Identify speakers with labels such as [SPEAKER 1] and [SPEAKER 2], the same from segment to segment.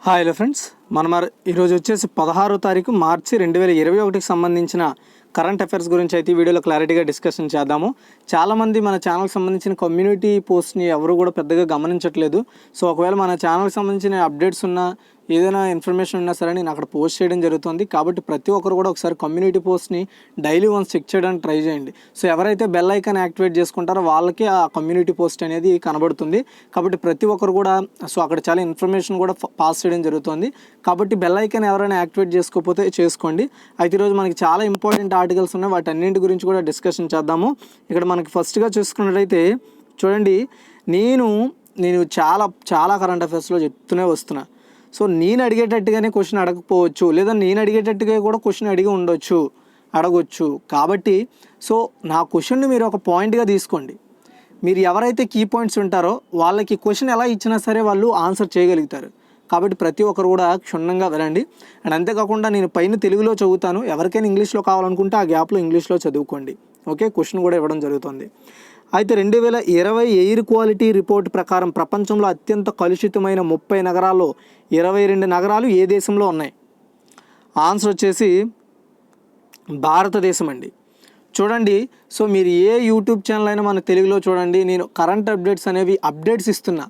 [SPEAKER 1] Hi hello friends, ఈరోజు వచ్చేసి 16వ తారీఖు మార్చి 2021కి సంబంధించిన కరెంట్ అఫైర్స్ గురించి అయితే ఈ వీడియోలో క్లారిటీగా డిస్కషన్ చేద్దాము. చాలామంది మన ఛానల్కి సంబంధించిన కమ్యూనిటీ పోస్ట్ని ఎవరు కూడా పెద్దగా గమనించట్లేదు. సో ఒకవేళ మన ఛానల్కి సంబంధించిన అప్డేట్స్ ఉన్నా ఏదైనా ఇన్ఫర్మేషన్ ఉన్నా సరే నేను అక్కడ పోస్ట్ చేయడం జరుగుతుంది. కాబట్టి ప్రతి ఒక్కరు కూడా ఒకసారి కమ్యూనిటీ పోస్ట్ని డైలీ వన్స్ చెక్ చేయడానికి ట్రై చేయండి. సో ఎవరైతే బెల్ ఐకాన్ యాక్టివేట్ చేసుకుంటారో వాళ్ళకి ఆ కమ్యూనిటీ పోస్ట్ అనేది కనబడుతుంది. కాబట్టి ప్రతి ఒక్కరు కూడా అక్కడ చాలా ఇన్ఫర్మేషన్ కూడా పాస్ చేయడం జరుగుతుంది. కాబట్టి బెల్ ఐకాన్ ఎవరైనా యాక్టివేట్ చేసుకోకపోతే చేసుకోండి. అయితే ఈరోజు మనకి చాలా ఇంపార్టెంట్ ఆర్టికల్స్ ఉన్నాయి, వాటి అన్నింటి గురించి కూడా డిస్కషన్ చేద్దాము. ఇక్కడ మనకి ఫస్ట్గా చూసుకున్నట్లయితే చూడండి, నేను చాలా చాలా కరెంట్ అఫైర్స్లో చెప్తూనే వస్తున్నా. సో నేను అడిగేటట్టుగానే క్వశ్చన్ అడగకపోవచ్చు, లేదా నేను అడిగేటట్టుగా కూడా క్వశ్చన్ అడగొచ్చు. కాబట్టి సో నా క్వశ్చన్ని మీరు ఒక పాయింట్గా తీసుకోండి. మీరు ఎవరైతే కీ పాయింట్స్ ఉంటారో వాళ్ళకి క్వశ్చన్ ఎలా ఇచ్చినా సరే వాళ్ళు ఆన్సర్ చేయగలుగుతారు. కాబట్టి ప్రతి ఒక్కరు కూడా క్షుణ్ణంగా వినండి. అండ్ అంతేకాకుండా నేను పైన తెలుగులో చదువుతాను, ఎవరికైనా ఇంగ్లీష్లో కావాలనుకుంటే ఆ గ్యాప్లో ఇంగ్లీష్లో చదువుకోండి. ఓకే, క్వశ్చన్ కూడా ఇవ్వడం జరుగుతుంది. అయితే 2020 ఎయిర్ క్వాలిటీ రిపోర్ట్ ప్రకారం ప్రపంచంలో అత్యంత కలుషితమైన 30 నగరాల్లో 22 నగరాలు ఏ దేశంలో ఉన్నాయి? ఆన్సర్ వచ్చేసి భారతదేశం అండి. చూడండి, సో మీరు ఏ యూట్యూబ్ ఛానల్ అయినా మన తెలుగులో చూడండి, నేను కరెంట్ అప్డేట్స్ ఇస్తున్నా.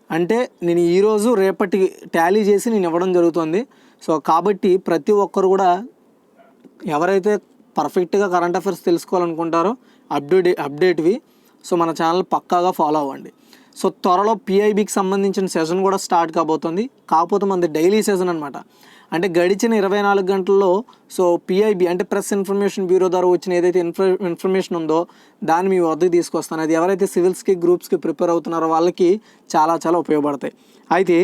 [SPEAKER 1] అంటే నేను ఈరోజు రేపటి టాలీ చేసి నేను ఇవ్వడం జరుగుతుంది. సో కాబట్టి ప్రతి ఒక్కరు కూడా ఎవరైతే పర్ఫెక్ట్గా కరెంట్ అఫైర్స్ తెలుసుకోవాలనుకుంటారో అప్డేట్వి సో మన ఛానల్ పక్కాగా ఫాలో అవ్వండి. సో త్వరలో పిఐబికి సంబంధించిన సెషన్ కూడా స్టార్ట్ కాబోతుంది. కాకపోతే మనది డైలీ సెషన్ అనమాట. అంటే గడిచిన 24 గంటల్లో సో పిఐబి అంటే ప్రెస్ ఇన్ఫర్మేషన్ బ్యూరో ద్వారా వచ్చిన ఏదైతే ఇన్ఫర్మేషన్ ఉందో దాన్ని మీ వద్దకు తీసుకొస్తాను. అది ఎవరైతే సివిల్స్కి గ్రూప్స్కి ప్రిపేర్ అవుతున్నారో వాళ్ళకి చాలా చాలా ఉపయోగపడతాయి. అయితే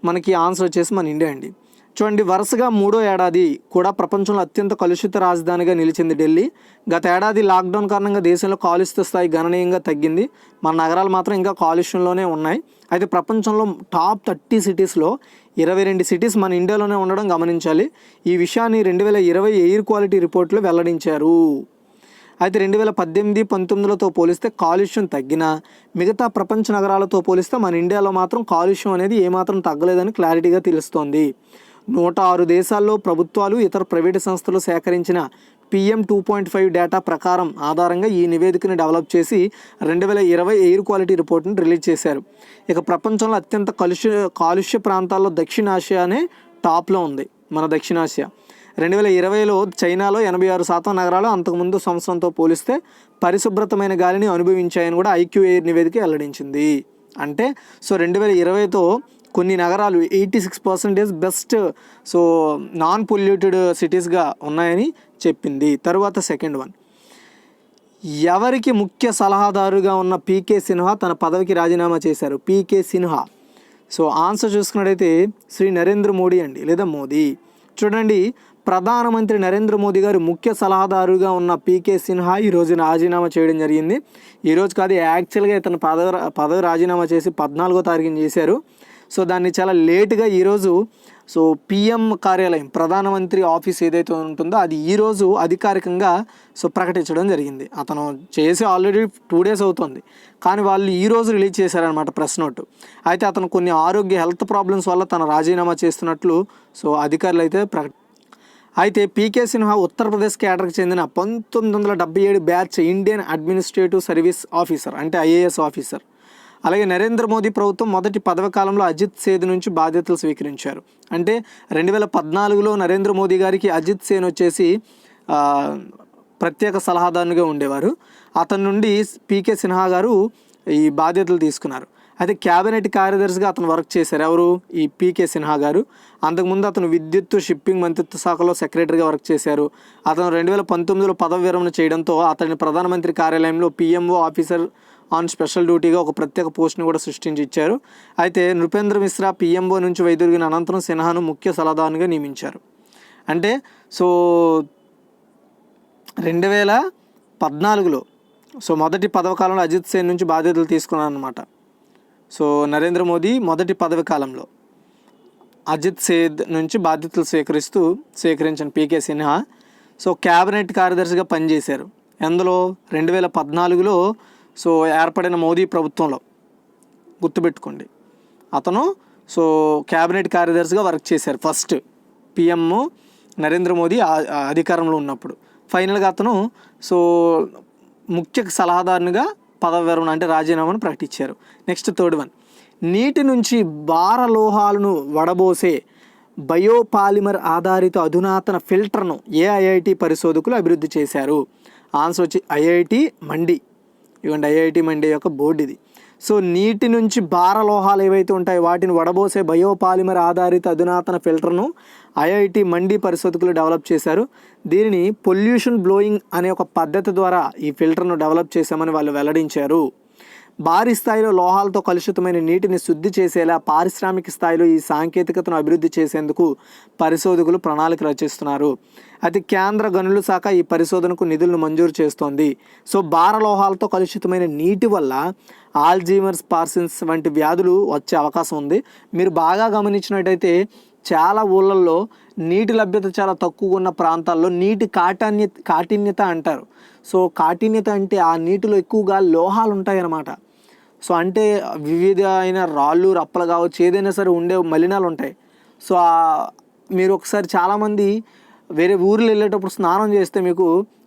[SPEAKER 1] మనకి ఆన్సర్ వచ్చేసి మన ఇండియా అండి. చూడండి, వరుసగా 3వ ఏడాది కూడా ప్రపంచంలో అత్యంత కలుషిత రాజధానిగా నిలిచింది ఢిల్లీ. గత ఏడాది లాక్డౌన్ కారణంగా దేశంలో కాలుష్య స్థాయి గణనీయంగా తగ్గింది. మన నగరాలు మాత్రం ఇంకా కాలుష్యంలోనే ఉన్నాయి. అయితే ప్రపంచంలో టాప్ 30 సిటీస్లో 22 సిటీస్ మన ఇండియాలోనే ఉండడం గమనించాలి. ఈ విషయాన్ని 2020 ఎయిర్ క్వాలిటీ రిపోర్ట్లో వెల్లడించారు. అయితే 2018-19లతో పోలిస్తే కాలుష్యం తగ్గినా మిగతా ప్రపంచ నగరాలతో పోలిస్తే మన ఇండియాలో మాత్రం కాలుష్యం అనేది ఏమాత్రం తగ్గలేదని క్లారిటీగా తెలుస్తోంది. 106 దేశాల్లో ప్రభుత్వాలు ఇతర ప్రైవేటు సంస్థలు సేకరించిన PM 2.5 డేటా ప్రకారం ఆధారంగా ఈ నివేదికను డెవలప్ చేసి 2020 ఎయిర్ క్వాలిటీ రిపోర్ట్ని రిలీజ్ చేశారు. ఇక ప్రపంచంలో అత్యంత కాలుష్య ప్రాంతాల్లో దక్షిణాసియానే టాప్లో ఉంది. మన దక్షిణాసియా 2020లో చైనాలో 86% నగరాలు అంతకుముందు సంవత్సరంతో పోలిస్తే పరిశుభ్రతమైన గాలిని అనుభవించాయని కూడా IQ ఎయిర్ నివేదిక వెల్లడించింది. అంటే సో 2020తో కొన్ని నగరాలు 86% బెస్ట్ సో నాన్ పొల్యూటెడ్ సిటీస్గా ఉన్నాయని చెప్పింది. తరువాత సెకండ్ వన్, ఎవరికి ముఖ్య సలహాదారుగా ఉన్న PK సిన్హా తన పదవికి రాజీనామా చేశారు? PK సిన్హా. సో ఆన్సర్ చూసుకున్నట్టయితే శ్రీ నరేంద్ర మోడీ అండి, లేదా మోదీ. చూడండి, ప్రధానమంత్రి నరేంద్ర మోదీ గారు ముఖ్య సలహాదారుగా ఉన్న PK సిన్హా ఈరోజు రాజీనామా చేయడం జరిగింది. ఈరోజు కాదు, యాక్చువల్గా ఇతను పదవి రాజీనామా చేసి 14వ తారీఖున చేశారు. సో దాన్ని చాలా లేటుగా ఈరోజు సో PM కార్యాలయం ప్రధానమంత్రి ఆఫీస్ ఏదైతే ఉంటుందో అది ఈరోజు అధికారికంగా సో ప్రకటించడం జరిగింది. అతను చేసి ఆల్రెడీ 2 డేస్ అవుతుంది, కానీ వాళ్ళు ఈరోజు రిలీజ్ చేశారనమాట ప్రెస్ నోటు. అయితే అతను కొన్ని హెల్త్ ప్రాబ్లమ్స్ వల్ల తన రాజీనామా చేస్తున్నట్లు సో అధికారులు అయితే అయితే PK సిన్హా ఉత్తరప్రదేశ్ కేడర్కి చెందిన 1977 batch Indian administrative service officer, అంటే IAS ఆఫీసర్. అలాగే నరేంద్ర మోదీ ప్రభుత్వం మొదటి పదవి కాలంలో అజిత్ సేన్ నుంచి బాధ్యతలు స్వీకరించారు. అంటే 2014లో నరేంద్ర మోదీ గారికి అజిత్ సేన్ వచ్చేసి ప్రత్యేక సలహాదారునిగా ఉండేవారు. అతని నుండి PK సిన్హా గారు ఈ బాధ్యతలు తీసుకున్నారు. అయితే క్యాబినెట్ కార్యదర్శిగా అతను వర్క్ చేశారు. ఎవరు? ఈ PK సిన్హా గారు. అంతకుముందు అతను విద్యుత్ షిప్పింగ్ మంత్రిత్వ శాఖలో సెక్రటరీగా వర్క్ చేశారు. అతను 2019లో పదవి విరమణ చేయడంతో అతని ప్రధానమంత్రి కార్యాలయంలో PMO ఆఫీసర్ ఆన్ స్పెషల్ డ్యూటీగా ఒక ప్రత్యేక పోస్ట్ని కూడా సృష్టించి ఇచ్చారు. అయితే నృపేంద్ర మిశ్రా PMO నుంచి వైదొలిగిన అనంతరం సిన్హాను ముఖ్య సలహాదారునిగా నియమించారు. అంటే సో 2014లో సో మొదటి పదవి కాలంలో అజిత్ సేన్ నుంచి బాధ్యతలు తీసుకున్నాను అనమాట. సో నరేంద్ర మోదీ మొదటి పదవి కాలంలో అజిత్ సేన్ నుంచి బాధ్యతలు స్వీకరించిన PK సిన్హా సో క్యాబినెట్ కార్యదర్శిగా పనిచేశారు. అందులో 2014లో సో ఏర్పడిన మోదీ ప్రభుత్వంలో గుర్తుపెట్టుకోండి. అతను సో క్యాబినెట్ కార్యదర్శిగా వర్క్ చేశారు ఫస్ట్ పిఎం నరేంద్ర మోదీ అధికారంలో ఉన్నప్పుడు. ఫైనల్గా అతను సో ముఖ్య సలహాదారునిగా పదవి విరమణ అంటే రాజీనామాను ప్రకటించారు. నెక్స్ట్ థర్డ్ వన్, నీటి నుంచి భార లోహాలను వడబోసే బయోపాలిమర్ ఆధారిత అధునాతన ఫిల్టర్ను ఏ ఐఐటి పరిశోధకులు అభివృద్ధి చేశారు? ఆన్సర్ వచ్చి ఐఐటి మండి. ఇవ్వండి ఐఐటి మండి యొక్క బోర్డు ఇది. సో నీటి నుంచి భార లోహాలు ఏవైతే ఉంటాయో వాటిని వడబోసే బయోపాలిమర్ ఆధారిత అధునాతన ఫిల్టర్ను ఐఐటి మండి పరిశోధకులు డెవలప్ చేశారు. దీనిని పొల్యూషన్ బ్లోయింగ్ అనే ఒక పద్ధతి ద్వారా ఈ ఫిల్టర్ను డెవలప్ చేశామని వాళ్ళు వెల్లడించారు. భారీ స్థాయిలో లోహాలతో కలుషితమైన నీటిని శుద్ధి చేసేలా పారిశ్రామిక స్థాయిలో ఈ సాంకేతికతను అభివృద్ధి చేసేందుకు పరిశోధకులు ప్రణాళిక రచిస్తున్నారు. అయితే కేంద్ర గనుల శాఖ ఈ పరిశోధనకు నిధులను మంజూరు చేస్తోంది. సో భార లోహాలతో కలుషితమైన నీటి వల్ల ఆల్జీమర్స్, పార్కిన్సన్స్ వంటి వ్యాధులు వచ్చే అవకాశం ఉంది. మీరు బాగా గమనించినట్టయితే చాలా ఊళ్ళల్లో నీటి లభ్యత చాలా తక్కువగా ఉన్న ప్రాంతాల్లో నీటి కాఠిన్యత అంటారు. సో కాఠిన్యత అంటే ఆ నీటిలో ఎక్కువగా లోహాలు ఉంటాయన్నమాట. సో అంటే వివిధ అయిన రాళ్ళు రప్పలు కావచ్చు, ఏదైనా సరే ఉండే మలినాలు ఉంటాయి. సో మీరు ఒకసారి చాలామంది వేరే ఊర్లు వెళ్ళేటప్పుడు స్నానం చేస్తే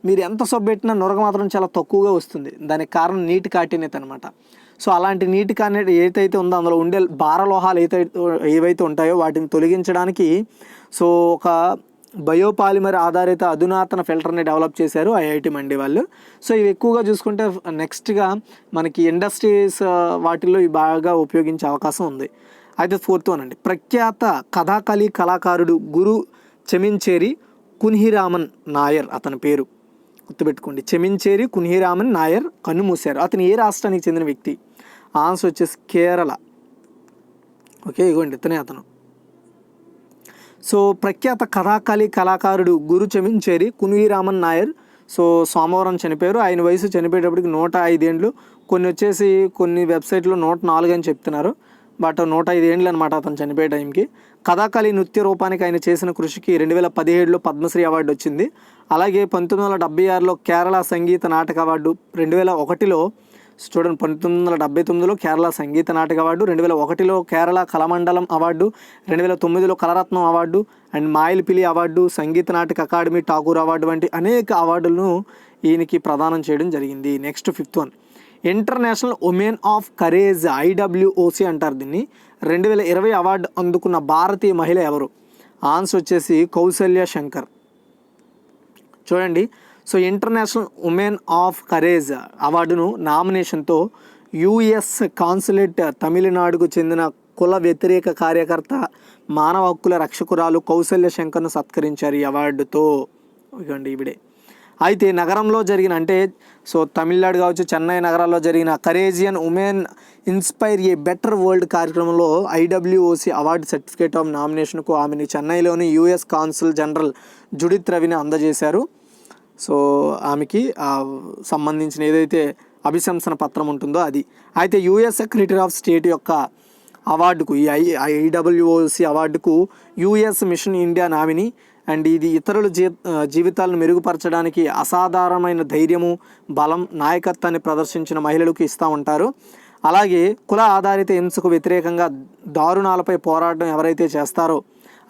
[SPEAKER 1] మీరు ఎంత సొబ్బెట్టినా నొరగ మాత్రం చాలా తక్కువగా వస్తుంది. దానికి కారణం నీటి కాఠిన్యత అనమాట. సో అలాంటి నీటి కాఠిన్యత ఏదైతే ఉందో అందులో ఉండే భార లోహాలు ఏవైతే ఉంటాయో వాటిని తొలగించడానికి సో ఒక బయోపాలిమర్ ఆధారిత అధునాతన ఫిల్టర్ని డెవలప్ చేశారు ఐఐటి మండి వాళ్ళు. సో ఇవి ఎక్కువగా చూసుకుంటే నెక్స్ట్గా మనకి ఇండస్ట్రీస్ వాటిల్లో ఇవి బాగా ఉపయోగించే అవకాశం ఉంది. అయితే ఫోర్త్ వన్ అండి, ప్రఖ్యాత కథాకళి కళాకారుడు గురు చెమించేరి కున్హిరామన్ నాయర్ అతని పేరు గుర్తుపెట్టుకోండి. చెమించేరి కున్హిరామన్ నాయర్ కన్నుమూశారు. అతను ఏ రాష్ట్రానికి చెందిన వ్యక్తి? ఆన్సర్ వచ్చేసి కేరళ. ఓకే, ఇగోండి ఇతనే అతను. సో ప్రఖ్యాత కథాకళి కళాకారుడు గురు చెమించేరి కున్హిరామన్ నాయర్ సో సోమవారం చనిపోయారు. ఆయన వయసు చనిపోయేటప్పటికి 105 ఏండ్లు. కొన్ని వెబ్సైట్లో 104 అని చెప్తున్నారు. బట్ 105 ఏండ్లు అనమాట అతను చనిపోయే టైంకి. కథాకళి నృత్య రూపానికి ఆయన చేసిన కృషికి 2017లో పద్మశ్రీ అవార్డు వచ్చింది. అలాగే 1976లో కేరళ సంగీత నాటక అవార్డు, 2001లో చూడండి 1979లో కేరళ సంగీత నాటక అవార్డు, 2001లో కేరళ కళమండలం అవార్డు, 2009లో Kalaratnam award and Mayilpeeli award, Sangeet Natak academy Tagore award వంటి అనేక అవార్డులను ఈయనకి ప్రదానం చేయడం జరిగింది. Next fifth one, international women of courage IWOC అంటారు దీన్ని. 2020 అవార్డు అందుకున్న భారతీయ మహిళ ఎవరు? ఆన్సర్ వచ్చేసి కౌసల్య శంకర్. చూడండి, so international women of courage అవార్డును నామినేషన్తో యుఎస్ కాన్సులేట్ తమిళనాడుకు చెందిన కుల వ్యతిరేక కార్యకర్త, మానవ హక్కుల రక్షకురాలు కౌసల్య శంకర్ను సత్కరించారు ఈ అవార్డుతో. ఇవ్వండి ఇవిడే. అయితే నగరంలో జరిగిన సో తమిళనాడు కావచ్చు, చెన్నై నగరాల్లో జరిగిన courageous women inspire a better world కార్యక్రమంలో ఐడబ్ల్యూఓసి అవార్డు సర్టిఫికేట్ ఆఫ్ నామినేషన్కు ఆమెని చెన్నైలోని యుఎస్ కాన్సుల్ జనరల్ జుడిత్ రవిని అందజేశారు. సో ఆమెకి సంబంధించిన ఏదైతే అభిశంసన పత్రం ఉంటుందో అది. అయితే యుఎస్ సెక్రటరీ ఆఫ్ స్టేట్ యొక్క అవార్డుకు, ఈ ఐడబ్ల్యూఓసి అవార్డుకు US mission India nominee and ఇది ఇతరుల జీవితాలను మెరుగుపరచడానికి అసాధారణమైన ధైర్యము, బలం, నాయకత్వాన్ని ప్రదర్శించిన మహిళలకు ఇస్తూ ఉంటారు. అలాగే కుల ఆధారిత హింసకు వ్యతిరేకంగా దారుణాలపై పోరాటం ఎవరైతే చేస్తారో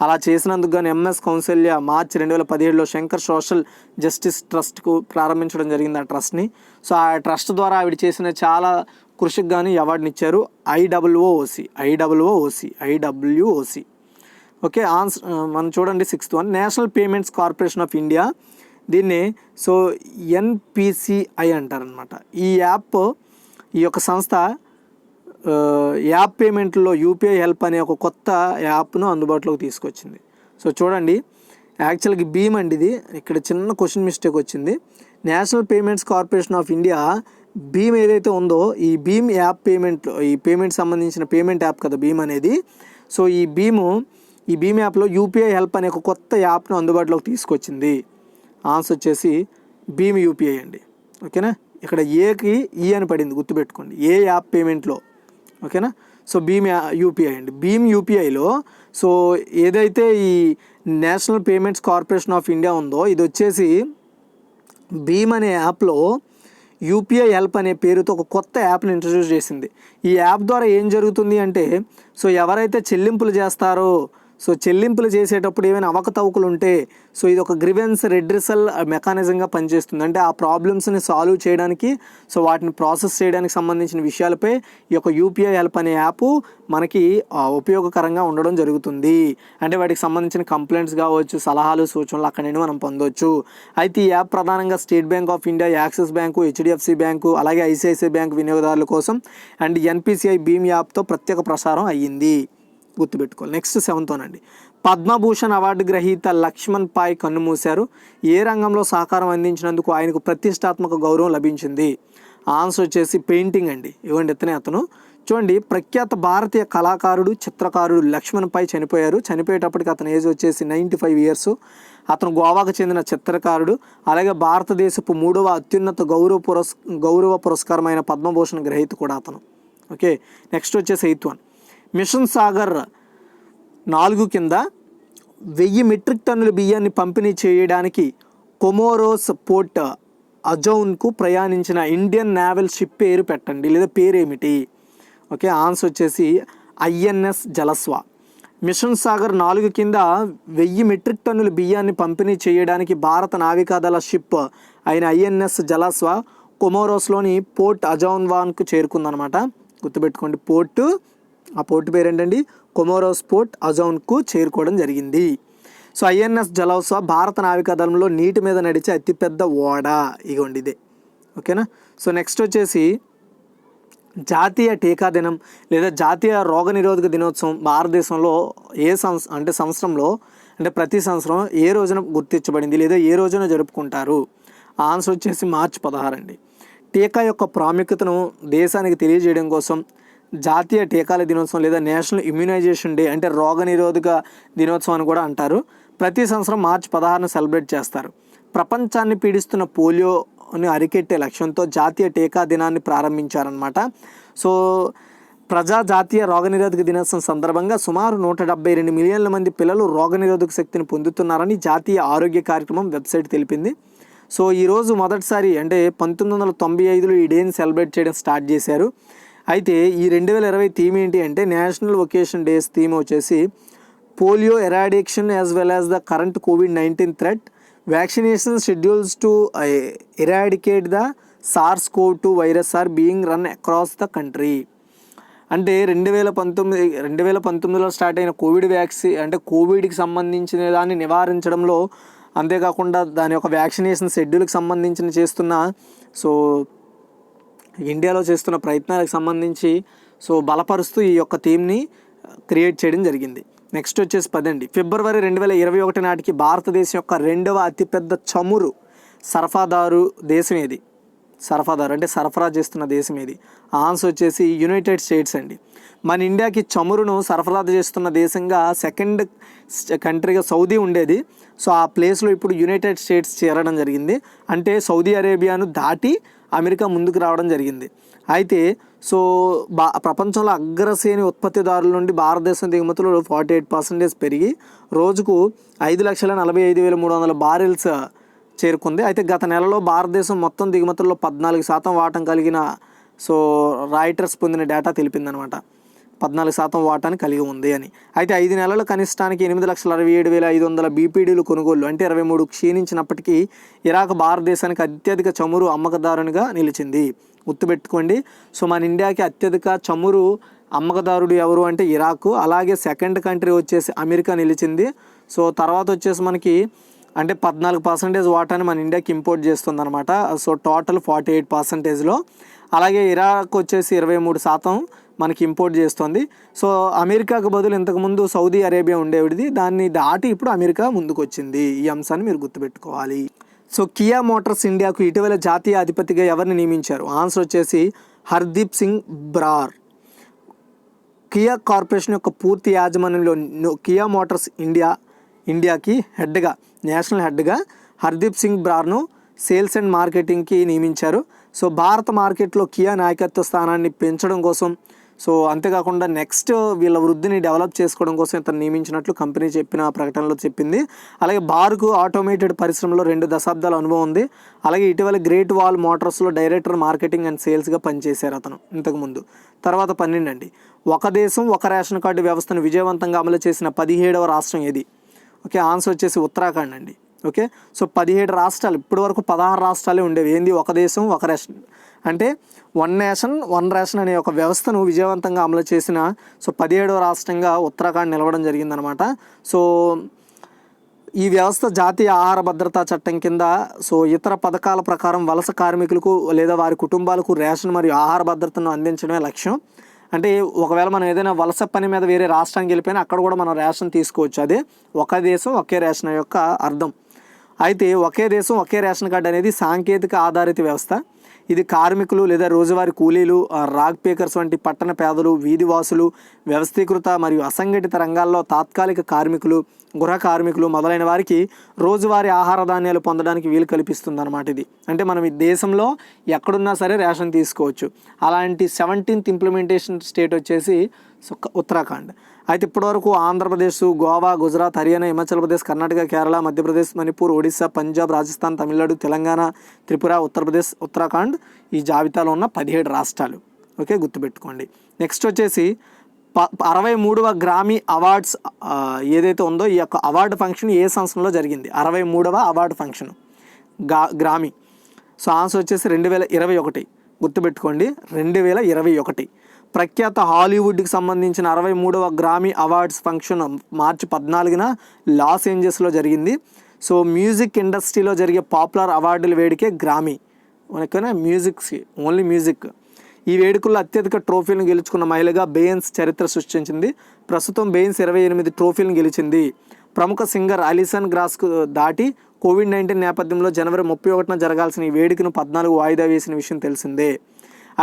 [SPEAKER 1] అలా చేసినందుకు గాను ఎంఎస్ కౌసల్య మార్చి 2017లో శంకర్ సోషల్ జస్టిస్ ట్రస్ట్కు ప్రారంభించడం జరిగింది ఆ ట్రస్ట్ని. సో ఆ ట్రస్ట్ ద్వారా ఆవిడ చేసిన చాలా కృషికి గాను ఈ అవార్డుని ఇచ్చారు. ఐడబ్ల్యూఓసి. ఓకే, మనం చూడండి sixth one, national payments corporation of India, దీన్ని సో ఎన్పిసిఐ అంటారనమాట. ఈ యొక్క సంస్థ యాప్ పేమెంట్లో యూపీఐ హెల్ప్ అనే ఒక కొత్త యాప్ను అందుబాటులోకి తీసుకొచ్చింది. సో చూడండి, యాక్చువల్గా భీమ్ అండి ఇది. ఇక్కడ చిన్న క్వశ్చన్ మిస్టేక్ వచ్చింది. National payments corporation of India భీమ్ ఏదైతే ఉందో ఈ భీమ్ యాప్ పేమెంట్లో, ఈ పేమెంట్ సంబంధించిన పేమెంట్ యాప్ కదా భీమ్ అనేది. సో ఈ భీమ్ యాప్లో యూపీఐ హెల్ప్ అనే ఒక కొత్త యాప్ను అందుబాటులోకి తీసుకొచ్చింది. ఆన్సర్ వచ్చేసి భీమ్ యూపీఐ అండి. ఓకేనా, ఇక్కడ ఏకి ఈ అని పడింది గుర్తుపెట్టుకోండి, ఏ యాప్ పేమెంట్లో. ఓకేనా, సో భీమ్ యూపీఐ అండి. భీమ్ యూపీఐలో సో ఏదైతే ఈ national payments corporation of India ఉందో ఇది వచ్చేసి భీమ్ అనే యాప్లో యూపీఐ హెల్ప్ అనే పేరుతో ఒక కొత్త యాప్ని ఇంట్రడ్యూస్ చేసింది. ఈ యాప్ ద్వారా ఏం జరుగుతుంది అంటే, సో ఎవరైతే చెల్లింపులు చేస్తారో, సో చెల్లింపులు చేసేటప్పుడు ఏమైనా అవకతవకలు ఉంటే, సో ఇది ఒక గ్రివెన్స్ రెడ్రెసల్ మెకానిజంగా పనిచేస్తుంది. అంటే ఆ ప్రాబ్లమ్స్ని సాల్వ్ చేయడానికి, సో వాటిని ప్రాసెస్ చేయడానికి సంబంధించిన విషయాలపై ఈ యొక్క యూపీఐ హెల్ప్ అనే యాప్ మనకి ఉపయోగకరంగా ఉండడం జరుగుతుంది. అంటే వాటికి సంబంధించిన కంప్లైంట్స్ కావచ్చు, సలహాలు, సూచనలు అక్కడ నుండి మనం పొందవచ్చు. అయితే ఈ యాప్ ప్రధానంగా state bank of India, axis bank, HDFC bank, అలాగే ఐసిఐసిఐ బ్యాంక్ వినియోగదారుల కోసం అండ్ ఎన్పిసిఐ భీమ్ యాప్తో ప్రత్యేక ప్రసారం అయ్యింది. గుర్తుపెట్టుకోవాలి. నెక్స్ట్ 7th అండి. పద్మభూషణ్ అవార్డు గ్రహీత లక్ష్మణ్ పాయ్ కన్నుమూశారు. ఏ రంగంలో సహకారం అందించినందుకు ఆయనకు ప్రతిష్టాత్మక గౌరవం లభించింది? ఆన్సర్ వచ్చేసి పెయింటింగ్ అండి. ఇవ్వండి ఇతనే అతను. చూడండి, ప్రఖ్యాత భారతీయ కళాకారుడు, చిత్రకారుడు లక్ష్మణ్ పాయ్ చనిపోయారు. చనిపోయేటప్పటికి అతని ఏజ్ వచ్చేసి 95 ఇయర్స్. అతను గోవాకు చెందిన చిత్రకారుడు. అలాగే భారతదేశపు 3వ అత్యున్నత గౌరవ పురస్కారమైన పద్మభూషణ్ గ్రహీత కూడా అతను. ఓకే, నెక్స్ట్ వచ్చేసి 8th వన్. మిషన్ సాగర్ 4 కింద 1000 మెట్రిక్ టన్నుల బియ్యాన్ని పంపిణీ చేయడానికి కొమోరోస్ పోర్ట్ అజౌన్కు ప్రయాణించిన ఇండియన్ నేవల్ షిప్ పేరు పెట్టండి, లేదా పేరేమిటి? ఓకే, ఆన్సర్ వచ్చేసి ఐఎన్ఎస్ జలస్వా. మిషన్ సాగర్ 4 కింద 1000 మెట్రిక్ టన్నుల బియ్యాన్ని పంపిణీ చేయడానికి భారత నావికాదళ షిప్ అయిన ఐఎన్ఎస్ జలస్వా కొమోరోస్లోని పోర్ట్ అజౌన్వాన్కు చేరుకుందనమాట. గుర్తుపెట్టుకోండి, ఆ పోర్టు పేరు ఏంటండి? కొమోరోస్ పోర్ట్ అజౌన్కు చేరుకోవడం జరిగింది. సో ఐఎన్ఎస్ జలస్వా భారత నావికాదళంలో నీటి మీద నడిచే అతిపెద్ద ఓడ. ఇగోండి ఇదే. ఓకేనా. సో నెక్స్ట్ వచ్చేసి జాతీయ టీకా దినం లేదా జాతీయ రోగనిరోధక దినోత్సవం భారతదేశంలో సంవత్సరంలో ప్రతి సంవత్సరం ఏ రోజున గుర్తించబడింది లేదా ఏ రోజున జరుపుకుంటారు? ఆన్సర్ వచ్చేసి మార్చి 16 అండి. టీకా యొక్క ప్రాముఖ్యతను దేశానికి తెలియజేయడం కోసం జాతీయ టీకాల దినోత్సవం లేదా నేషనల్ ఇమ్యునైజేషన్ డే అంటే రోగనిరోధక దినోత్సవం అని కూడా అంటారు. ప్రతి సంవత్సరం మార్చి 16ను సెలబ్రేట్ చేస్తారు. ప్రపంచాన్ని పీడిస్తున్న పోలియోని అరికెట్టే లక్ష్యంతో జాతీయ టీకా దినాన్ని ప్రారంభించారనమాట. సో జాతీయ రోగనిరోధక దినోత్సవం సందర్భంగా సుమారు 172 మిలియన్ల మంది పిల్లలు రోగనిరోధక శక్తిని పొందుతున్నారని జాతీయ ఆరోగ్య కార్యక్రమం వెబ్సైట్ తెలిపింది. సో ఈరోజు మొదటిసారి 1995లో ఈ డేని సెలబ్రేట్ చేయడం స్టార్ట్ చేశారు. అయితే ఈ 2020 థీమ్ ఏంటి అంటే, నేషనల్ వొకేషన్ డేస్ థీమ్ వచ్చేసి polio eradication as well as the current COVID-19 threat, vaccination schedules to eradicate the SARS-CoV-2 virus are being run across the country. అంటే 2019లో స్టార్ట్ అయిన కోవిడ్ వ్యాక్సిన్ కోవిడ్కి సంబంధించిన దాన్ని నివారించడంలో, అంతేకాకుండా దాని యొక్క వ్యాక్సినేషన్ షెడ్యూల్కి సంబంధించిన చేస్తున్న ఇండియాలో చేస్తున్న ప్రయత్నాలకు సంబంధించి బలపరుస్తూ ఈ యొక్క థీమ్ని క్రియేట్ చేయడం జరిగింది. నెక్స్ట్ వచ్చేసి 10 అండి. ఫిబ్రవరి 2021 నాటికి భారతదేశం యొక్క 2వ అతిపెద్ద చమురు సరఫరాదారు దేశం ఏది? సరఫరా చేస్తున్న దేశం ఏది? ఆన్సర్ వచ్చేసి యునైటెడ్ స్టేట్స్ అండి. మన ఇండియాకి చమురును సరఫరా చేస్తున్న దేశంగా 2nd కంట్రీగా సౌదీ ఉండేది. సో ఆ ప్లేస్లో ఇప్పుడు యునైటెడ్ స్టేట్స్ చేరడం జరిగింది. అంటే సౌదీ అరేబియాను దాటి అమెరికా ముందుకు రావడం జరిగింది. అయితే ప్రపంచంలో అగ్రశ్రేణి ఉత్పత్తిదారుల నుండి భారతదేశం దిగుమతులు 48% పెరిగి రోజుకు 5,45,300 బారెల్స్ చేరుకుంది. అయితే గత నెలలో భారతదేశం మొత్తం దిగుమతుల్లో 14% వాటం కలిగిన రాయిటర్స్ పొందిన డేటా తెలిపిందనమాట. 14% వాటాను కలిగి ఉంది అని. అయితే 5 నెలల కనిష్టానికి 8,67,500 బీపీడీలు కొనుగోళ్లు 23 క్షీణించినప్పటికీ ఇరాక్ భారతదేశానికి అత్యధిక చమురు అమ్మకదారునిగా నిలిచింది. గుర్తుపెట్టుకోండి. మన ఇండియాకి అత్యధిక చమురు అమ్మకదారుడు ఎవరు అంటే ఇరాక్. అలాగే 2nd కంట్రీ వచ్చేసి అమెరికా నిలిచింది. తర్వాత వచ్చేసి మనకి 14% వాటాని మన ఇండియాకి ఇంపోర్ట్ చేస్తుంది అనమాట. టోటల్ 48%లో. అలాగే ఇరాక్ వచ్చేసి 23% మనకి ఇంపోర్ట్ చేస్తుంది. అమెరికాకు బదులు ఇంతకుముందు సౌదీ అరేబియా ఉండేవిడిది, దాన్ని దాటి ఇప్పుడు అమెరికా ముందుకు వచ్చింది. ఈ అంశాన్ని మీరు గుర్తుపెట్టుకోవాలి. కియా మోటార్స్ ఇండియాకు ఇటీవల జాతీయ అధిపతిగా ఎవరిని నియమించారు? ఆన్సర్ వచ్చేసి హర్దీప్ సింగ్ బ్రార్. కియా కార్పొరేషన్ యొక్క పూర్తి యాజమాన్యంలో కియా మోటార్స్ ఇండియాకి హెడ్గా, నేషనల్ హెడ్గా హర్దీప్ సింగ్ బ్రార్ను సేల్స్ అండ్ మార్కెటింగ్కి నియమించారు. భారత మార్కెట్లో కియా నాయకత్వ స్థానాన్ని పెంచడం కోసం సో అంతేకాకుండా నెక్స్ట్ వీళ్ళ వృద్ధిని డెవలప్ చేసుకోవడం కోసం ఇతను నియమించినట్లు కంపెనీ చెప్పిన ప్రకటనలో చెప్పింది. అలాగే బార్కు ఆటోమేటెడ్ పరిశ్రమలో 2 దశాబ్దాల అనుభవం ఉంది. అలాగే ఇటీవల గ్రేట్ వాల్ మోటార్స్లో డైరెక్టర్ మార్కెటింగ్ అండ్ సేల్స్గా పనిచేశారు అతను ఇంతకుముందు. తర్వాత 12 అండి, ఒక దేశం ఒక రేషన్ కార్డు వ్యవస్థను విజయవంతంగా అమలు చేసిన 17వ రాష్ట్రం ఏది? ఓకే, ఆన్సర్ వచ్చేసి ఉత్తరాఖండ్ అండి. ఓకే, సో 17 రాష్ట్రాలు, ఇప్పటి వరకు 16 రాష్ట్రాలే ఉండేవి. ఏంది ఒక దేశం ఒక రేషన్ అంటే వన్ నేషన్ వన్ రేషన్ అనే ఒక వ్యవస్థను విజయవంతంగా అమలు చేసిన 17వ రాష్ట్రంగా ఉత్తరాఖండ్ నిలవడం జరిగిందనమాట. సో ఈ వ్యవస్థ జాతీయ ఆహార భద్రతా చట్టం కింద ఇతర పథకాల ప్రకారం వలస కార్మికులకు లేదా వారి కుటుంబాలకు రేషన్ మరియు ఆహార భద్రతను అందించడమే లక్ష్యం. అంటే ఒకవేళ మనం ఏదైనా వలస పని మీద వేరే రాష్ట్రానికి వెళ్ళిపోయినా అక్కడ కూడా మనం రేషన్ తీసుకోవచ్చు. అదే ఒక దేశం ఒకే రేషన్ యొక్క అర్థం. అయితే ఒకే దేశం ఒకే రేషన్ కార్డు అనేది సాంకేతిక ఆధారిత వ్యవస్థ. ఇది కార్మికులు లేదా రోజువారీ కూలీలు, రాగ్ పేకర్స్ వంటి పట్టణ పేదలు, వీధివాసులు, వ్యవస్థీకృత మరియు అసంఘటిత రంగాల్లో తాత్కాలిక కార్మికులు, గృహ కార్మికులు మొదలైన వారికి రోజువారీ ఆహార ధాన్యాలు పొందడానికి వీలు కల్పిస్తుంది అన్నమాట. ఇది అంటే మనం ఈ దేశంలో ఎక్కడున్నా సరే రేషన్ తీసుకోవచ్చు. అలాంటి 17th ఇంప్లిమెంటేషన్ స్టేట్ వచ్చేసి ఉత్తరాఖండ్. అయితే ఇప్పటివరకు ఆంధ్రప్రదేశ్, గోవా, గుజరాత్, హర్యానా, హిమాచల్ ప్రదేశ్, కర్ణాటక, కేరళ, మధ్యప్రదేశ్, మణిపూర్, ఒడిశా, పంజాబ్, రాజస్థాన్, తమిళనాడు, తెలంగాణ, త్రిపుర, ఉత్తరప్రదేశ్, ఉత్తరాఖండ్ ఈ జాబితాలో ఉన్న 17 రాష్ట్రాలు. ఓకే, గుర్తుపెట్టుకోండి. నెక్స్ట్ వచ్చేసి 63వ గ్రామీ అవార్డ్స్ ఏదైతే ఉందో ఈ యొక్క అవార్డు ఫంక్షన్ ఏ సంవత్సరంలో జరిగింది? 63వ అవార్డు ఫంక్షన్ గ్రామీ. సో ఆన్సర్ వచ్చేసి 2021. గుర్తుపెట్టుకోండి, 2021. ప్రఖ్యాత హాలీవుడ్కి సంబంధించిన 63వ గ్రామీ అవార్డ్స్ ఫంక్షన్ మార్చి 14న లాస్ ఏంజల్స్లో జరిగింది. సో మ్యూజిక్ ఇండస్ట్రీలో జరిగే పాపులర్ అవార్డుల వేడికే గ్రామీ. ఓకేనా, ఓన్లీ మ్యూజిక్. ఈ వేడుకల్లో అత్యధిక ట్రోఫీలను గెలుచుకున్న మహిళగా బెయిన్స్ చరిత్ర సృష్టించింది. ప్రస్తుతం బెయిన్స్ 28 ట్రోఫీలను గెలిచింది. ప్రముఖ సింగర్ అలిసన్ గ్రాస్కు దాటి కోవిడ్-19 నేపథ్యంలో జనవరి 31న జరగాల్సిన ఈ వేడుకను 14 వాయిదా వేసిన విషయం తెలిసిందే.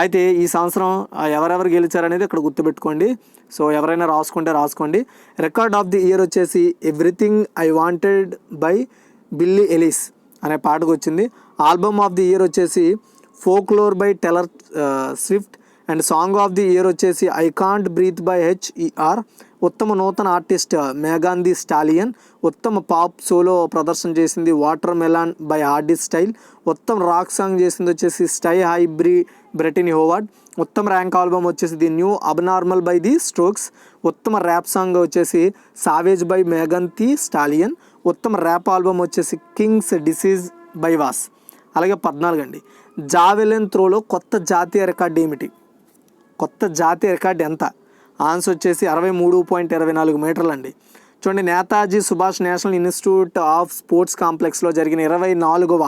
[SPEAKER 1] అయితే ఈ సంవత్సరం ఎవరెవరు గెలిచారనేది ఇక్కడ గుర్తుపెట్టుకోండి. సో ఎవరైనా రాసుకోండి. రికార్డ్ ఆఫ్ ది ఇయర్ వచ్చేసి everything I wanted by Billie Eilish అనే పాటకు వచ్చింది. ఆల్బమ్ ఆఫ్ ది ఇయర్ వచ్చేసి folklore by Taylor Swift. And song of the year వచ్చేసి I can't breathe by HER. ఉత్తమ నూతన ఆర్టిస్ట్ మేఘాన్ ది స్టాలియన్. ఉత్తమ pop solo ప్రదర్శన చేసింది watermelon by Harry Styles. ఉత్తమ రాక్ సాంగ్ చేసింది వచ్చేసి స్టై హై బ్రెటినీ హోవార్డ్. ఉత్తమ ర్యాంక్ ఆల్బమ్ వచ్చేసి the new abnormal by the strokes. ఉత్తమ ర్యాప్ సాంగ్ వచ్చేసి సావేజ్ బై మేఘాన్ ది స్టాలియన్. ఉత్తమ ర్యాప్ ఆల్బమ్ వచ్చేసి కింగ్స్ డిసీజ్ బై వాస్. అలాగే 14 అండి, జావెలిన్ త్రోలో కొత్త జాతీయ రికార్డు ఏమిటి? కొత్త జాతీయ రికార్డు ఎంత? ఆన్సర్ వచ్చేసి 63.24 మీటర్లు అండి. చూడండి, Netaji Subhash national institute of sports కాంప్లెక్స్లో జరిగిన 24వ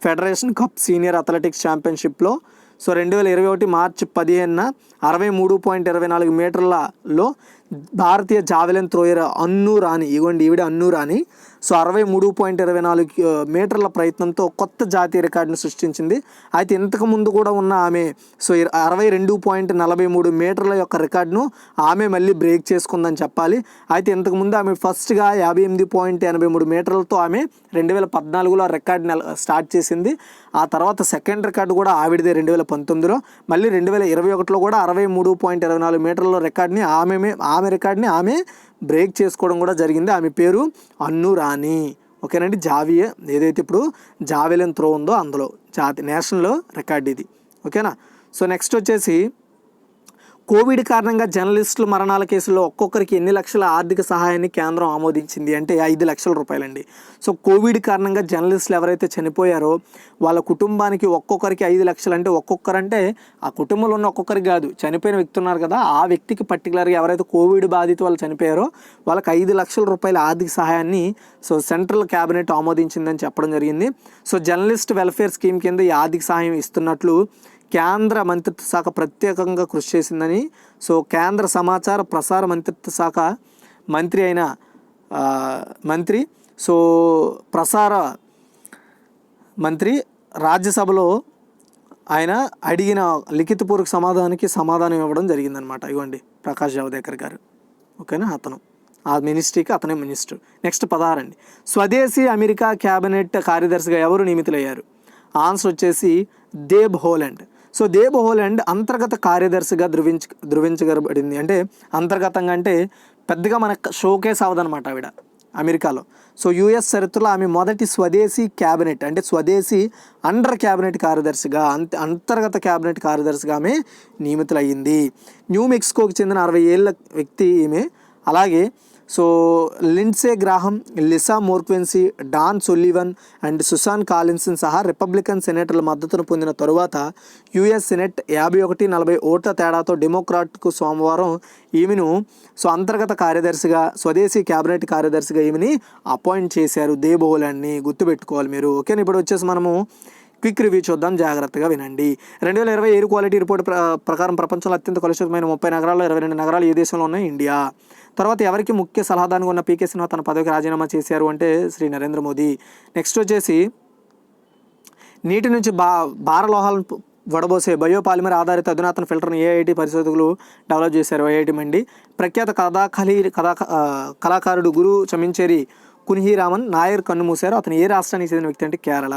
[SPEAKER 1] ఫెడరేషన్ కప్ సీనియర్ అథ్లెటిక్స్ ఛాంపియన్షిప్లో 2021 మార్చి 15న 63.24 మీటర్లలో భారతీయ జావెలిన్ త్రోయర్ అన్ను రాణి, ఈవిడ అన్ను రాణి 63.24 మీటర్ల ప్రయత్నంతో కొత్త జాతీయ రికార్డును సృష్టించింది. అయితే ఇంతకు ముందు కూడా ఉన్న ఆమె 62.43 మీటర్ల యొక్క రికార్డును ఆమె మళ్ళీ బ్రేక్ చేసుకుందని చెప్పాలి. అయితే ఇంతకుముందు ఆమె ఫస్ట్గా 58.83 మీటర్లతో ఆమె 2014లో రికార్డుని స్టార్ట్ చేసింది. ఆ తర్వాత సెకండ్ రికార్డు కూడా ఆవిడదే 2019లో. మళ్ళీ 2021లో కూడా 63.24 మీటర్ల రికార్డుని ఆమె రికార్డుని ఆమె బ్రేక్ చేసుకోవడం కూడా జరిగింది. ఆమె పేరు అన్ను రాణి. ఓకేనండి, ఏదైతే ఇప్పుడు జావెలిన్ త్రో ఉందో అందులో నేషనల్ రికార్డు ఇది. ఓకేనా. సో నెక్స్ట్ వచ్చేసి కోవిడ్ కారణంగా జర్నలిస్టుల మరణాల కేసుల్లో ఒక్కొక్కరికి ఎన్ని లక్షల ఆర్థిక సహాయాన్ని కేంద్రం ఆమోదించింది అంటే 5 లక్షల రూపాయలండి. సో కోవిడ్ కారణంగా జర్నలిస్టులు ఎవరైతే చనిపోయారో వాళ్ళ కుటుంబానికి ఒక్కొక్కరికి 5 లక్షలు. అంటే ఒక్కొక్కరంటే ఆ కుటుంబంలో ఉన్న ఒక్కొక్కరికి కాదు, చనిపోయిన వ్యక్తి ఉన్నారు కదా, ఆ వ్యక్తికి పర్టికులర్గా ఎవరైతే కోవిడ్ బాధిత వాళ్ళు చనిపోయారో వాళ్ళకి 5 లక్షల రూపాయల ఆర్థిక సహాయాన్ని సెంట్రల్ క్యాబినెట్ ఆమోదించిందని చెప్పడం జరిగింది. సో జర్నలిస్ట్ వెల్ఫేర్ స్కీమ్ కింద ఈ ఆర్థిక సహాయం ఇస్తున్నట్లు కేంద్ర మంత్రిత్వ శాఖ ప్రత్యేకంగా కృషి చేసిందని కేంద్ర సమాచార ప్రసార మంత్రిత్వ శాఖ మంత్రి అయిన ప్రసార మంత్రి రాజ్యసభలో ఆయన అడిగిన లిఖితపూర్వక సమాధానం ఇవ్వడం జరిగిందనమాట. ఇవ్వండి, ప్రకాష్ జావదేకర్ గారు. ఓకేనా, ఆ మినిస్ట్రీకి అతనే మినిస్టర్. నెక్స్ట్ 16 అండి, స్వదేశీ అమెరికా క్యాబినెట్ కార్యదర్శిగా ఎవరు నియమితులయ్యారు? ఆన్సర్ వచ్చేసి Deb Holland. So Deb Holland అంతర్గత కార్యదర్శిగా ధృవించబడింది. అంటే అంతర్గతంగా అంటే పెద్దగా మనకు షోకేస్ అవ్వదన్నమాట ఆవిడ అమెరికాలో. సో యుఎస్ చరిత్రలో ఆమె మొదటి స్వదేశీ క్యాబినెట్ అంటే స్వదేశీ అండర్ క్యాబినెట్ కార్యదర్శిగా అంతర్గత క్యాబినెట్ కార్యదర్శిగా ఆమె నియమితులయ్యింది. న్యూ మెక్సికోకి చెందిన 60 ఏళ్ళ వ్యక్తి ఈమె. అలాగే so Lindsey Graham, Lisa Murkowski, Dan Sullivan and Susan Collins సహా రిపబ్లికన్ సెనేటర్ల మద్దతును పొందిన తరువాత యుఎస్ సెనెట్ 51-40 ఓట్ల తేడాతో డెమోక్రాట్కు సోమవారం ఈమెను సో అంతర్గత కార్యదర్శిగా స్వదేశీ క్యాబినెట్ కార్యదర్శిగా ఈమెని అపాయింట్ చేశారు. దేబ్ హోలాండ్ని గుర్తుపెట్టుకోవాలి మీరు. ఓకేనా, ఇప్పుడు వచ్చేసి మనము క్విక్ రివ్యూ చూద్దాం, జాగ్రత్తగా వినండి. 2020 ఎయిర్ క్వాలిటీ రిపోర్ట్ ప్రకారం ప్రపంచంలో అత్యంత కలుషితమైన 30 నగరాల్లో 22 నగరాలు ఏ దేశంలో ఉన్నాయి? ఇండియా. తర్వాత ఎవరికి ముఖ్య సలహాదారుగా ఉన్న పీకే సిన్హా తన పదవికి రాజీనామా చేశారు అంటే శ్రీ నరేంద్ర మోదీ. నెక్స్ట్ వచ్చేసి నీటి నుంచి భారలోహాలను వడబోసే బయోపాలిమర్ ఆధారిత అధునాతన ఫిల్టర్ను ఏఐటి పరిశోధకులు డెవలప్ చేశారు. ఐఐటి మండి. ప్రఖ్యాత కళాకారుడు గురు చమించేరి కున్హీరామన్ నాయర్ కన్నుమూశారు. అతను ఏ రాష్ట్రానికి చెందిన వ్యక్తి అంటే కేరళ.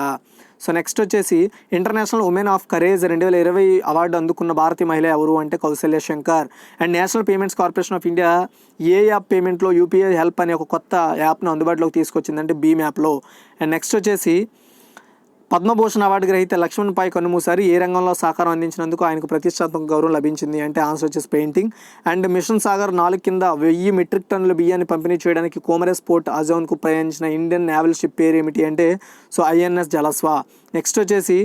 [SPEAKER 1] సో నెక్స్ట్ వచ్చేసి international women of courage 2020 award అందుకున్న భారతీయ మహిళ ఎవరు అంటే Kaushalya Shankar. And national payments corporation of India a app పేమెంట్లో యూపీఐ హెల్ప్ అనే ఒక కొత్త యాప్ను అందుబాటులోకి తీసుకొచ్చిందంటే భీమ్ యాప్లో. అండ్ నెక్స్ట్ వచ్చేసి పద్మభూషణ్ అవార్డు గ్రహీత లక్ష్మణ్ పై కన్నుమూశారు. ఏ రంగంలో సహకారం అందించినందుకు ఆయనకు ప్రతిష్టాత్మక గౌరవం లభించింది అంటే ఆన్సర్ వచ్చేసి పెయింటింగ్. అండ్ మిషన్ సాగర్ 4 కింద 1000 మెట్రిక్ టన్నుల బియ్యాన్ని పంపిణీ చేయడానికి కోమరస్ పోర్ట్ అజౌన్కు ప్రయాణించిన ఇండియన్ నేవల్ షిప్ పేరు ఏమిటి అంటే సో ఐఎన్ఎస్ జలస్వా. నెక్స్ట్ వచ్చేసి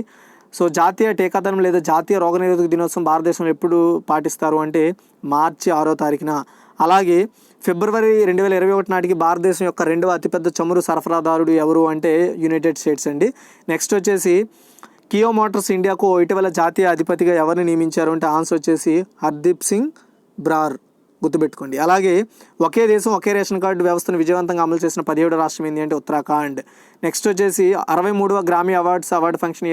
[SPEAKER 1] సో జాతీయ టీకాకరణం లేదా జాతీయ రోగనిరోధక దినోత్సవం భారతదేశంలో ఎప్పుడు పాటిస్తారు అంటే మార్చి 6వ తారీఖున. అలాగే ఫిబ్రవరి 2021 నాటికి భారతదేశం యొక్క 2వ అతిపెద్ద చమురు సరఫరాదారుడు ఎవరు అంటే యునైటెడ్ స్టేట్స్ అండి. నెక్స్ట్ వచ్చేసి కియా మోటార్స్ ఇండియాకు ఇటీవల జాతీయ అధిపతిగా ఎవరిని నియమించారు అంటే ఆన్సర్ వచ్చేసి హర్దీప్ సింగ్ బ్రార్, గుర్తుపెట్టుకోండి. అలాగే ఒకే దేశం ఒకే రేషన్ కార్డు వ్యవస్థను విజయవంతంగా అమలు చేసిన 17వ రాష్ట్రం ఏంటి అంటే ఉత్తరాఖండ్. నెక్స్ట్ వచ్చేసి 63వ గ్రామీ అవార్డు ఫంక్షన్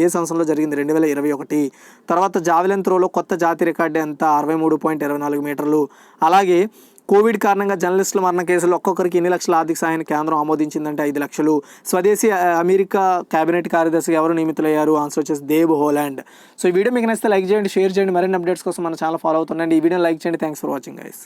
[SPEAKER 1] ఏ సంవత్సరంలో జరిగింది? 2021. తర్వాత జావెలిన్ త్రోలో కొత్త జాతీయ రికార్డు ఎంత? 63.24 మీటర్లు. అలాగే కోవిడ్ కారణంగా జర్నలిస్టుల మరణ కేసులు ఒక్కొక్కరికి ఎన్ని లక్షల ఆర్థిక సహాయాన్ని కేంద్రం ఆమోదించిందంటే 5 లక్షలు. స్వదేశీ అమెరికా కేబినెట్ కార్యదర్శిగా ఎవరు నియమితులయ్యారు? ఆన్సర్ వచ్చేసి దేబ్ హోలాండ్. సో ఈ వీడియో మీకు నచ్చితే లైక్ చేయండి, షేర్ చేయండి. మరిన్ని అప్డేట్స్ కోసం మన ఛానల్ ఫాలో అవుతుండండి. ఈ వీడియో లైక్ చేయండి. Thanks for watching guys.